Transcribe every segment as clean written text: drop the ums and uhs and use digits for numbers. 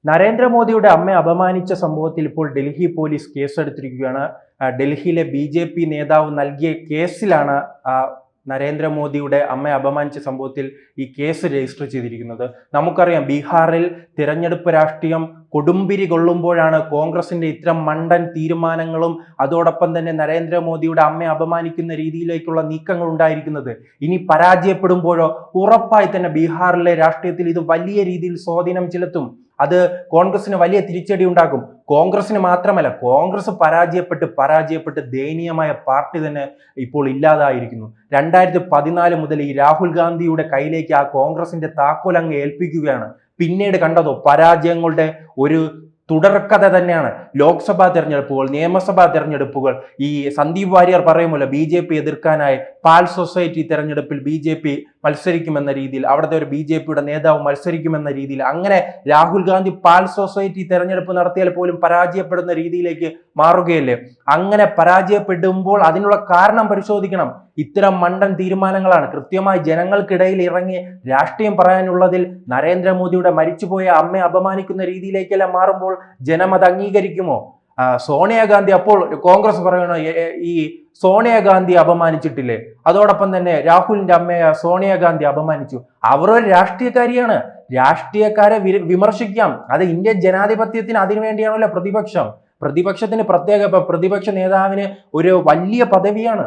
നരേന്ദ്രമോദിയുടെ അമ്മയെ അപമാനിച്ച സംഭവത്തിൽ ഇപ്പോൾ ഡൽഹി പോലീസ് കേസെടുത്തിരിക്കുകയാണ്. ഡൽഹിയിലെ BJP നേതാവ് നൽകിയ കേസിലാണ് നരേന്ദ്രമോദിയുടെ അമ്മയെ അപമാനിച്ച സംഭവത്തിൽ ഈ കേസ് രജിസ്റ്റർ ചെയ്തിരിക്കുന്നത്. നമുക്കറിയാം, ബീഹാറിൽ തിരഞ്ഞെടുപ്പ് രാഷ്ട്രീയം കൊടുമ്പിരി കൊള്ളുമ്പോഴാണ് കോൺഗ്രസിന്റെ ഇത്തരം മണ്ടൻ തീരുമാനങ്ങളും അതോടൊപ്പം തന്നെ നരേന്ദ്രമോദിയുടെ അമ്മയെ അപമാനിക്കുന്ന രീതിയിലേക്കുള്ള നീക്കങ്ങൾ ഉണ്ടായിരിക്കുന്നത്. ഇനി പരാജയപ്പെടുമ്പോഴോ ഉറപ്പായി തന്നെ ബീഹാറിലെ രാഷ്ട്രീയത്തിൽ ഇത് വലിയ രീതിയിൽ സ്വാധീനം ചെലുത്തും. അത് കോൺഗ്രസിന് വലിയ തിരിച്ചടി ഉണ്ടാക്കും. കോൺഗ്രസിന് മാത്രമല്ല, കോൺഗ്രസ് പരാജയപ്പെട്ട് ദയനീയമായ പാർട്ടി തന്നെ ഇപ്പോൾ ഇല്ലാതായിരിക്കുന്നു. 2014 മുതൽ ഈ രാഹുൽ ഗാന്ധിയുടെ കയ്യിലേക്ക് ആ കോൺഗ്രസിന്റെ താക്കോൽ അങ്ങ് ഏൽപ്പിക്കുകയാണ്. പിന്നീട് കണ്ടതോ പരാജയങ്ങളുടെ ഒരു തുടർക്കഥ തന്നെയാണ്. ലോക്സഭാ തെരഞ്ഞെടുപ്പുകൾ, നിയമസഭാ തെരഞ്ഞെടുപ്പുകൾ, ഈ സന്ദീപ് വാര്യർ പറയുമല്ലോ BJP എതിർക്കാനായി പാൽ സൊസൈറ്റി തെരഞ്ഞെടുപ്പിൽ BJP മത്സരിക്കുമെന്ന രീതിയിൽ, അവിടുത്തെ ഒരു BJPയുടെ നേതാവ് മത്സരിക്കുമെന്ന രീതിയിൽ, അങ്ങനെ രാഹുൽ ഗാന്ധി പാൽ സൊസൈറ്റി തെരഞ്ഞെടുപ്പ് നടത്തിയാൽ പോലും പരാജയപ്പെടുന്ന രീതിയിലേക്ക് മാറുകയല്ലേ. അങ്ങനെ പരാജയപ്പെടുമ്പോൾ അതിനുള്ള കാരണം പരിശോധിക്കണം. ഇത്തരം മണ്ടൻ തീരുമാനങ്ങളാണ്. കൃത്യമായി ജനങ്ങൾക്കിടയിൽ ഇറങ്ങി രാഷ്ട്രീയം പറയാനുള്ളതിൽ നരേന്ദ്രമോദിയുടെ മരിച്ചുപോയ അമ്മയെ അപമാനിക്കുന്ന രീതിയിലേക്കെല്ലാം മാറുമ്പോൾ ജനം അത് അംഗീകരിക്കുമോ? സോണിയാഗാന്ധി, അപ്പോൾ കോൺഗ്രസ് പറയണോ ഈ സോണിയാഗാന്ധി അപമാനിച്ചിട്ടില്ലേ? അതോടൊപ്പം തന്നെ രാഹുലിന്റെ അമ്മയെ സോണിയാഗാന്ധി അപമാനിച്ചു. അവർ ഒരു രാഷ്ട്രീയക്കാരിയാണ്. രാഷ്ട്രീയക്കാരെ വിമർശിക്കാം. അത് ഇന്ത്യൻ ജനാധിപത്യത്തിന് അതിനു വേണ്ടിയാണല്ലോ പ്രതിപക്ഷത്തിന് പ്രതിപക്ഷ നേതാവിന് ഒരു വലിയ പദവിയാണ്.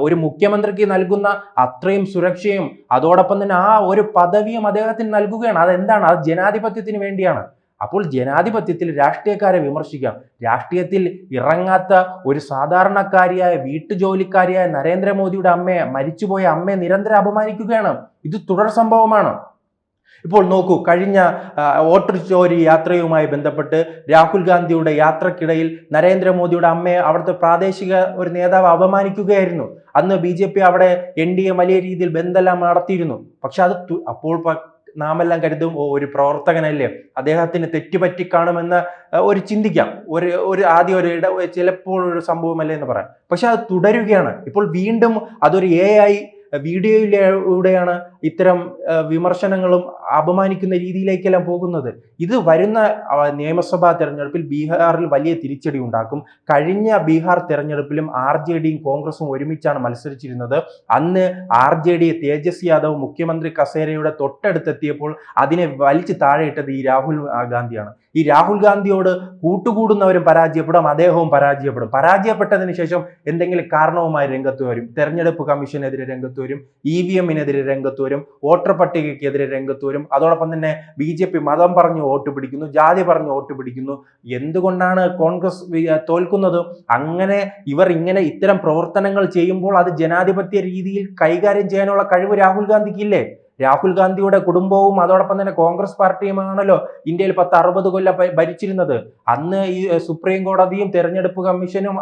ഒരു മുഖ്യമന്ത്രിക്ക് നൽകുന്ന അത്രയും സുരക്ഷയും അതോടൊപ്പം തന്നെ ആ ഒരു പദവിയും അദ്ദേഹത്തിന് നൽകുകയാണ്. അതെന്താണ്? അത് ജനാധിപത്യത്തിന് വേണ്ടിയാണ്. അപ്പോൾ ജനാധിപത്യത്തിൽ രാഷ്ട്രീയക്കാരെ വിമർശിക്കാം. രാഷ്ട്രീയത്തിൽ ഇറങ്ങാത്ത ഒരു സാധാരണക്കാരിയായ വീട്ടുജോലിക്കാരിയായ നരേന്ദ്രമോദിയുടെ മരിച്ചുപോയ അമ്മയെ നിരന്തരം അപമാനിക്കുകയാണ്. ഇത് തുടർ സംഭവമാണ്. ഇപ്പോൾ നോക്കൂ, കഴിഞ്ഞ വോട്ടർ ചോരി യാത്രയുമായി ബന്ധപ്പെട്ട് രാഹുൽ ഗാന്ധിയുടെ യാത്രക്കിടയിൽ നരേന്ദ്രമോദിയുടെ അമ്മയെ അവിടുത്തെ പ്രാദേശിക ഒരു നേതാവ് അപമാനിക്കുകയായിരുന്നു. അന്ന് BJP അവിടെ NDA വലിയ രീതിയിൽ ബന്ധമെല്ലാം നടത്തിയിരുന്നു. പക്ഷെ അത് അപ്പോൾ നാമെല്ലാം കരുതും, ഒരു പ്രവർത്തകനല്ലേ, അദ്ദേഹത്തിന് തെറ്റുപറ്റി കാണുമെന്ന് ഒരു ചിന്തിക്കാം. ചിലപ്പോൾ ഒരു സംഭവമല്ലേ എന്ന് പറയാം. പക്ഷെ അത് തുടരുകയാണ്. ഇപ്പോൾ വീണ്ടും അതൊരു AI വീഡിയോയിലൂടെയാണ് ഇത്തരം വിമർശനങ്ങളും അപമാനിക്കുന്ന രീതിയിലേക്കെല്ലാം പോകുന്നത്. ഇത് വരുന്ന നിയമസഭാ തെരഞ്ഞെടുപ്പിൽ ബീഹാറിൽ വലിയ തിരിച്ചടി ഉണ്ടാക്കും. കഴിഞ്ഞ ബീഹാർ തെരഞ്ഞെടുപ്പിലും RJDയും കോൺഗ്രസും ഒരുമിച്ചാണ് മത്സരിച്ചിരുന്നത്. അന്ന് RJD തേജസ്വി യാദവ് മുഖ്യമന്ത്രി കസേരയുടെ തൊട്ടടുത്തെത്തിയപ്പോൾ അതിനെ വലിച്ചു താഴെയിട്ടത് ഈ രാഹുൽ ഗാന്ധിയാണ്. ഈ രാഹുൽ ഗാന്ധിയോട് കൂട്ടുകൂടുന്നവരും പരാജയപ്പെടും, അദ്ദേഹവും പരാജയപ്പെടും. പരാജയപ്പെട്ടതിന് ശേഷം എന്തെങ്കിലും കാരണവുമായി രംഗത്ത് വരും. തെരഞ്ഞെടുപ്പ് കമ്മീഷനെതിരെ രംഗത്ത് വരും, EVMനെതിരെ രംഗത്ത് വരും, വോട്ടർ പട്ടികയ്ക്കെതിരെ രംഗത്ത് വരും. അതോടൊപ്പം തന്നെ BJP മതം പറഞ്ഞ് വോട്ട് പിടിക്കുന്നു, ജാതി പറഞ്ഞ് വോട്ട് പിടിക്കുന്നു. എന്തുകൊണ്ടാണ് കോൺഗ്രസ് തോൽക്കുന്നത്? അങ്ങനെ ഇവർ ഇത്തരം പ്രവർത്തനങ്ങൾ ചെയ്യുമ്പോൾ അത് ജനാധിപത്യ രീതിയിൽ കൈകാര്യം ചെയ്യാനുള്ള കഴിവ് രാഹുൽ ഗാന്ധിക്ക് ഇല്ലേ? രാഹുൽ ഗാന്ധിയുടെ കുടുംബവും അതോടൊപ്പം തന്നെ കോൺഗ്രസ് പാർട്ടിയുമാണല്ലോ ഇന്ത്യയിൽ 10-60 കൊല്ലം ഭരിച്ചിരുന്നത്. അന്ന് ഈ സുപ്രീം കോടതിയും തെരഞ്ഞെടുപ്പ് കമ്മീഷനും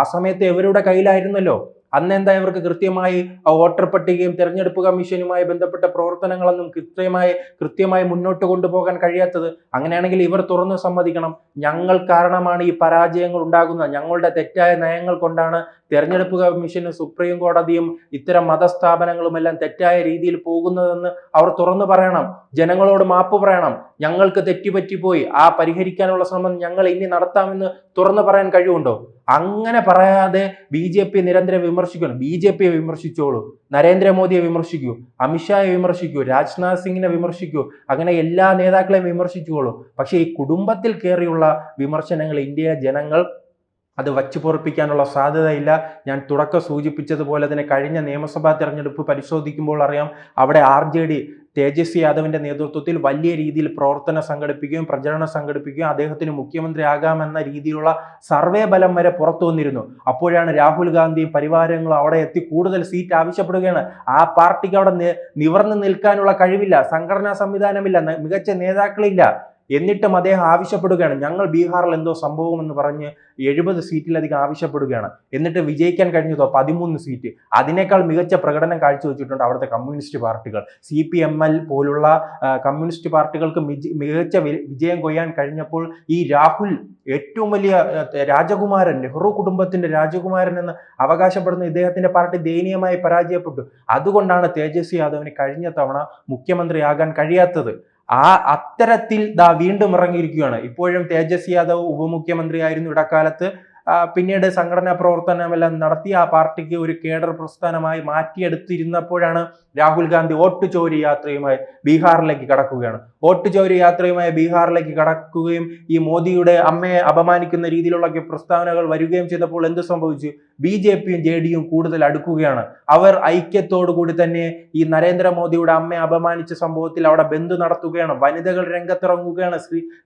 ആ സമയത്ത് ഇവരുടെ കയ്യിലായിരുന്നല്ലോ. അന്ന് എന്താ ഇവർക്ക് കൃത്യമായി വോട്ടർ പട്ടികയും തെരഞ്ഞെടുപ്പ് കമ്മീഷനുമായി ബന്ധപ്പെട്ട പ്രവർത്തനങ്ങളൊന്നും കൃത്യമായി മുന്നോട്ട് കൊണ്ടുപോകാൻ കഴിയാത്തത്? അങ്ങനെയാണെങ്കിൽ ഇവർ തുറന്നു സമ്മതിക്കണം, ഞങ്ങൾ കാരണമാണ് ഈ പരാജയങ്ങൾ ഉണ്ടാകുന്നത്, ഞങ്ങളുടെ തെറ്റായ നയങ്ങൾ കൊണ്ടാണ് തെരഞ്ഞെടുപ്പ് കമ്മീഷനും സുപ്രീം കോടതിയും ഇത്തരം മതസ്ഥാപനങ്ങളും എല്ലാം തെറ്റായ രീതിയിൽ പോകുന്നതെന്ന് അവർ തുറന്നു പറയണം. ജനങ്ങളോട് മാപ്പ് പറയണം. ഞങ്ങൾക്ക് തെറ്റുപറ്റിപ്പോയി, പരിഹരിക്കാനുള്ള ശ്രമം ഞങ്ങൾ ഇനി നടത്താമെന്ന് തുറന്നു പറയാൻ കഴിവുണ്ടോ? അങ്ങനെ പറയാതെ BJP നിരന്തരം വിമർശിക്കണം. BJPയെ വിമർശിച്ചോളൂ, നരേന്ദ്രമോദിയെ വിമർശിക്കൂ, അമിത്ഷായെ വിമർശിക്കൂ, രാജ്നാഥ് സിംഗിനെ വിമർശിക്കൂ, അങ്ങനെ എല്ലാ നേതാക്കളെയും വിമർശിച്ചോളൂ. പക്ഷേ ഈ കുടുംബത്തിൽ കയറിയുള്ള വിമർശനങ്ങൾ ഇന്ത്യയിലെ ജനങ്ങൾ അത് വച്ചു പൊറപ്പിക്കാനുള്ള സാധ്യതയില്ല. ഞാൻ തുടക്കം സൂചിപ്പിച്ചതുപോലെ തന്നെ കഴിഞ്ഞ നിയമസഭാ തെരഞ്ഞെടുപ്പ് പരിശോധിക്കുമ്പോൾ അറിയാം, അവിടെ RJD തേജസ്വി യാദവിന്റെ നേതൃത്വത്തിൽ വലിയ രീതിയിൽ പ്രവർത്തനം സംഘടിപ്പിക്കുകയും പ്രചരണം സംഘടിപ്പിക്കുകയും അദ്ദേഹത്തിന് മുഖ്യമന്ത്രി ആകാമെന്ന രീതിയിലുള്ള സർവേ ഫലം വരെ പുറത്തു വന്നിരുന്നു. അപ്പോഴാണ് രാഹുൽ ഗാന്ധിയും പരിവാരങ്ങളും അവിടെ എത്തി കൂടുതൽ സീറ്റ് ആവശ്യപ്പെടുകയാണ്. ആ പാർട്ടിക്ക് അവിടെ നിവർന്നു നിൽക്കാനുള്ള കഴിവില്ല, സംഘടനാ സംവിധാനമില്ല, മികച്ച നേതാക്കളില്ല. എന്നിട്ടും അദ്ദേഹം ആവശ്യപ്പെടുകയാണ്, ഞങ്ങൾ ബീഹാറിൽ എന്തോ സംഭവം എന്ന് പറഞ്ഞ് 70 സീറ്റിലധികം ആവശ്യപ്പെടുകയാണ്. എന്നിട്ട് വിജയിക്കാൻ കഴിഞ്ഞതോ 13 സീറ്റ്. അതിനേക്കാൾ മികച്ച പ്രകടനം കാഴ്ചവെച്ചിട്ടുണ്ട് അവിടുത്തെ കമ്മ്യൂണിസ്റ്റ് പാർട്ടികൾ. CPML പോലുള്ള കമ്മ്യൂണിസ്റ്റ് പാർട്ടികൾക്ക് മികച്ച വിജയം കൊയ്യാൻ കഴിഞ്ഞപ്പോൾ ഈ രാഹുൽ ഏറ്റവും വലിയ രാജകുമാരൻ, നെഹ്റു കുടുംബത്തിന്റെ രാജകുമാരൻ എന്ന് അവകാശപ്പെടുന്ന ഇദ്ദേഹത്തിന്റെ പാർട്ടി ദയനീയമായി പരാജയപ്പെട്ടു. അതുകൊണ്ടാണ് തേജസ്വി യാദവിന് കഴിഞ്ഞ തവണ മുഖ്യമന്ത്രിയാകാൻ കഴിയാത്തത്. അത്തരത്തിൽ വീണ്ടും ഇറങ്ങിയിരിക്കുകയാണ്. ഇപ്പോഴും തേജസ്വി യാദവ് ഉപമുഖ്യമന്ത്രിയായിരുന്നു ഇടക്കാലത്ത്. പിന്നീട് സംഘടനാ പ്രവർത്തനമെല്ലാം നടത്തി ആ പാർട്ടിക്ക് ഒരു കേഡർ പ്രസ്ഥാനമായി മാറ്റിയെടുത്തിരുന്നപ്പോഴാണ് രാഹുൽ ഗാന്ധി വോട്ട് ചോരി യാത്രയുമായി ബീഹാറിലേക്ക് കടക്കുകയാണ്. വോട്ട് ചോരി യാത്രയുമായി ബീഹാറിലേക്ക് കടക്കുകയും ഈ മോദിയുടെ അമ്മയെ അപമാനിക്കുന്ന രീതിയിലുള്ള പ്രസ്താവനകൾ വരികയും ചെയ്തപ്പോൾ എന്ത് സംഭവിച്ചു? BJPയും JDയും കൂടുതൽ അടുക്കുകയാണ്. അവർ ഐക്യത്തോടു കൂടി തന്നെ ഈ നരേന്ദ്രമോദിയുടെ അമ്മയെ അപമാനിച്ച സംഭവത്തിൽ അവിടെ ബന്ദ് നടത്തുകയാണ്. വനിതകൾ രംഗത്തിറങ്ങുകയാണ്,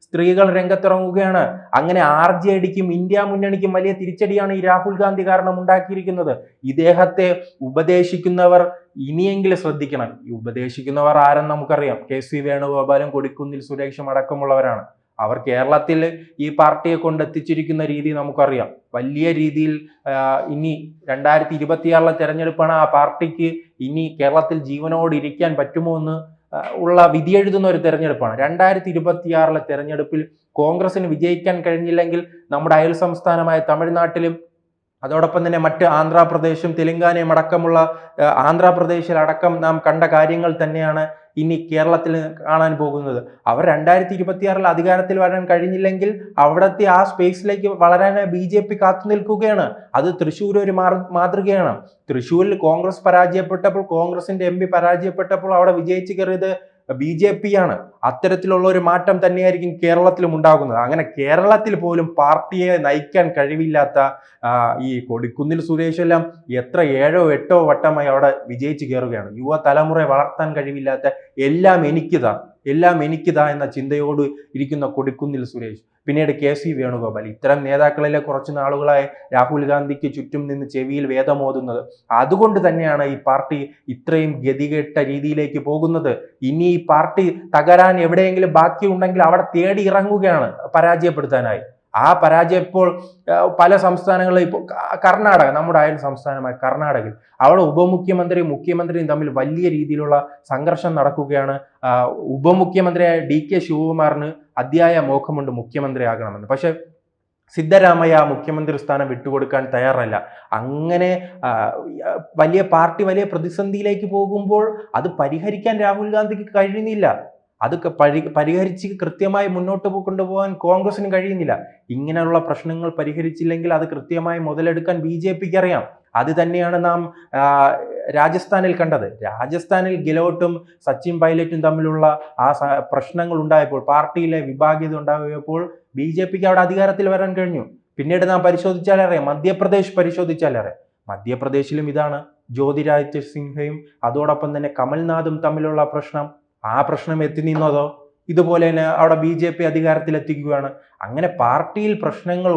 സ്ത്രീകൾ രംഗത്തിറങ്ങുകയാണ്. അങ്ങനെ RJDക്കും ഇന്ത്യ മുന്നണിക്കും വലിയ തിരിച്ചടിയാണ് ഈ രാഹുൽ ഗാന്ധി കാരണം ഉണ്ടാക്കിയിരിക്കുന്നത്. ഇദ്ദേഹത്തെ ഉപദേശിക്കുന്നവർ ഇനിയെങ്കിലും ശ്രദ്ധിക്കണം. ഈ ഉപദേശിക്കുന്നവർ ആരെന്ന് നമുക്കറിയാം. KC വേണുഗോപാലും കൊടിക്കുന്നിൽ സുരേഷും അടക്കമുള്ളവരാണ്. അവർ കേരളത്തിൽ ഈ പാർട്ടിയെ കൊണ്ടെത്തിച്ചിരിക്കുന്ന രീതി നമുക്കറിയാം. വലിയ രീതിയിൽ ഇനി 2026 തെരഞ്ഞെടുപ്പാണ്. ആ പാർട്ടിക്ക് ഇനി കേരളത്തിൽ ജീവനോട് ഇരിക്കാൻ പറ്റുമോ എന്ന് ഉള്ള വിധിയെഴുതുന്ന ഒരു തെരഞ്ഞെടുപ്പാണ്. 2026 തെരഞ്ഞെടുപ്പിൽ കോൺഗ്രസിന് വിജയിക്കാൻ കഴിഞ്ഞില്ലെങ്കിൽ നമ്മുടെ അയൽ സംസ്ഥാനമായ തമിഴ്നാട്ടിലും അതോടൊപ്പം തന്നെ മറ്റ് ആന്ധ്രാപ്രദേശും തെലങ്കാനയും അടക്കമുള്ള ആന്ധ്രാപ്രദേശിലടക്കം നാം കണ്ട കാര്യങ്ങൾ തന്നെയാണ് ഇനി കേരളത്തിൽ കാണാൻ പോകുന്നത്. അവർ 2026 അധികാരത്തിൽ വരാൻ കഴിഞ്ഞില്ലെങ്കിൽ അവിടുത്തെ ആ സ്പേസിലേക്ക് വളരാൻ BJP കാത്തു നിൽക്കുകയാണ്. അത് തൃശ്ശൂർ ഒരു മാതൃകയാണ്. തൃശ്ശൂരിൽ കോൺഗ്രസ് പരാജയപ്പെട്ടപ്പോൾ, കോൺഗ്രസിന്റെ MP പരാജയപ്പെട്ടപ്പോൾ അവിടെ വിജയിച്ചു കയറിയത് BJP ആണ്. അത്തരത്തിലുള്ള ഒരു മാറ്റം തന്നെയായിരിക്കും കേരളത്തിലും ഉണ്ടാകുന്നത്. അങ്ങനെ കേരളത്തിൽ പോലും പാർട്ടിയെ നയിക്കാൻ കഴിവില്ലാത്ത ഈ കൊടിക്കുന്നിൽ സുരേഷ് എല്ലാം എത്ര 7ഓ 8ഓ വട്ടമായി അവിടെ വിജയിച്ചു കയറുകയാണ്. യുവതലമുറയെ വളർത്താൻ കഴിവില്ലാത്ത എല്ലാം എനിക്കിതാ എന്ന ചിന്തയോട് ഇരിക്കുന്ന കൊടിക്കുന്നിൽ സുരേഷ്, പിന്നീട് KC വേണുഗോപാൽ, ഇത്തരം നേതാക്കളിലെ കുറച്ച് നാളുകളായി രാഹുൽ ഗാന്ധിക്ക് ചുറ്റും നിന്ന് ചെവിയിൽ വേദമോതുന്നത്. അതുകൊണ്ട് തന്നെയാണ് ഈ പാർട്ടി ഇത്രയും ഗതികെട്ട രീതിയിലേക്ക് പോകുന്നത്. ഇനി ഈ പാർട്ടി തകരാൻ എവിടെയെങ്കിലും ബാക്കിയുണ്ടെങ്കിൽ അവിടെ തേടി ഇറങ്ങുകയാണ് പരാജയപ്പെടുത്താനായി. ആ പരാജയം ഇപ്പോൾ പല സംസ്ഥാനങ്ങളിലും, ഇപ്പോൾ കർണാടക, നമ്മുടെ അയൽ സംസ്ഥാനമായ കർണാടകയിൽ അവിടെ ഉപമുഖ്യമന്ത്രിയും മുഖ്യമന്ത്രിയും തമ്മിൽ വലിയ രീതിയിലുള്ള സംഘർഷം നടക്കുകയാണ്. ഉപമുഖ്യമന്ത്രിയായ DK ശിവകുമാറിന് അതിയായ മോഹമുണ്ട് മുഖ്യമന്ത്രിയാകണമെന്ന്. പക്ഷെ സിദ്ധരാമയ്യ മുഖ്യമന്ത്രി സ്ഥാനം വിട്ടുകൊടുക്കാൻ തയ്യാറല്ല. അങ്ങനെ വലിയ പാർട്ടി വലിയ പ്രതിസന്ധിയിലേക്ക് പോകുമ്പോൾ അത് പരിഹരിക്കാൻ രാഹുൽ ഗാന്ധിക്ക് കഴിയുന്നില്ല. അത് പരിഹരിച്ച് കൃത്യമായി മുന്നോട്ട് കൊണ്ടുപോകാൻ കോൺഗ്രസിന് കഴിയുന്നില്ല. ഇങ്ങനെയുള്ള പ്രശ്നങ്ങൾ പരിഹരിച്ചില്ലെങ്കിൽ അത് കൃത്യമായി മുതലെടുക്കാൻ BJPക്ക് അറിയാം. അത് തന്നെയാണ് നാം രാജസ്ഥാനിൽ കണ്ടത്. രാജസ്ഥാനിൽ ഗെലോട്ടും സച്ചിൻ പൈലറ്റും തമ്മിലുള്ള ആ പ്രശ്നങ്ങൾ ഉണ്ടായപ്പോൾ, പാർട്ടിയിലെ വിഭാഗീയത ഉണ്ടായപ്പോൾ BJPക്ക് അവിടെ അധികാരത്തിൽ വരാൻ കഴിഞ്ഞു. പിന്നീട് നാം പരിശോധിച്ചാലറിയാം, മധ്യപ്രദേശ് പരിശോധിച്ചാലറിയാം. മധ്യപ്രദേശിലും ഇതാണ്. ജ്യോതിരാദിത്യ സിൻഹയും അതോടൊപ്പം തന്നെ കമൽനാഥും തമ്മിലുള്ള പ്രശ്നം. ആ പ്രശ്നം എത്തി നിന്നതോ ഇതുപോലെ തന്നെ അവിടെ BJP അധികാരത്തിലെത്തിക്കുകയാണ്. അങ്ങനെ പാർട്ടിയിൽ പ്രശ്നങ്ങൾ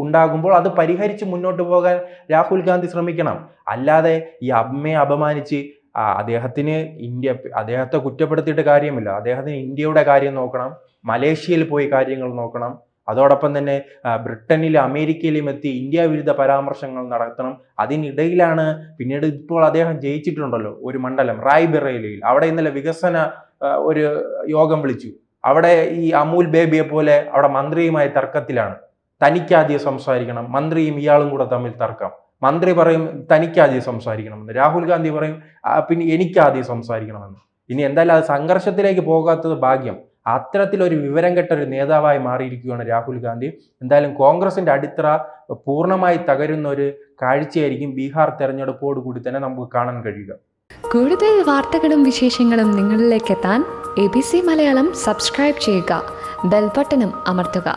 ഉണ്ടാകുമ്പോൾ അത് പരിഹരിച്ച് മുന്നോട്ട് പോകാൻ രാഹുൽ ഗാന്ധി ശ്രമിക്കണം. അല്ലാതെ ഈ അമ്മയെ അപമാനിച്ച് അദ്ദേഹത്തെ കുറ്റപ്പെടുത്തിയിട്ട് കാര്യമില്ല. അദ്ദേഹത്തിന് ഇന്ത്യയുടെ കാര്യം നോക്കണം, മലേഷ്യയിൽ പോയി കാര്യങ്ങൾ നോക്കണം, അതോടൊപ്പം തന്നെ ബ്രിട്ടനിലും അമേരിക്കയിലും എത്തി ഇന്ത്യ വിരുദ്ധ പരാമർശങ്ങൾ നടത്തണം. അതിനിടയിലാണ് പിന്നീട് ഇപ്പോൾ അദ്ദേഹം ജയിച്ചിട്ടുണ്ടല്ലോ ഒരു മണ്ഡലം റായ്ബറേലിയിൽ. അവിടെ ഇന്നലെ വികസന ഒരു യോഗം വിളിച്ചു. അവിടെ ഈ അമൂൽ ബേബിയെ പോലെ അവിടെ മന്ത്രിയുമായി തർക്കത്തിലാണ്. തനിക്കാദ്യം സംസാരിക്കണം, മന്ത്രിയും ഇയാളും കൂടെ തമ്മിൽ തർക്കം. മന്ത്രി പറയും തനിക്കാദ്യം സംസാരിക്കണമെന്ന്, രാഹുൽ ഗാന്ധി പറയും പിന്നെ എനിക്കാദ്യം സംസാരിക്കണമെന്ന്. ഇനി എന്തായാലും അത് സംഘർഷത്തിലേക്ക് പോകാത്തത് ഭാഗ്യം. അത്തരത്തിലൊരു വിവരം കെട്ട ഒരു നേതാവായി മാറിയിരിക്കുകയാണ് രാഹുൽ ഗാന്ധി. എന്തായാലും കോൺഗ്രസിന്റെ അടിത്തറ പൂർണ്ണമായി തകരുന്ന ഒരു കാഴ്ചയായിരിക്കും ബീഹാർ തെരഞ്ഞെടുപ്പോട് കൂടി തന്നെ നമുക്ക് കാണാൻ കഴിയുക. കൂടുതൽ വാർത്തകളും വിശേഷങ്ങളും നിങ്ങളിലേക്ക് എത്താൻ ABC മലയാളം സബ്സ്ക്രൈബ് ചെയ്യുക, ബെൽ ബട്ടണും അമർത്തുക.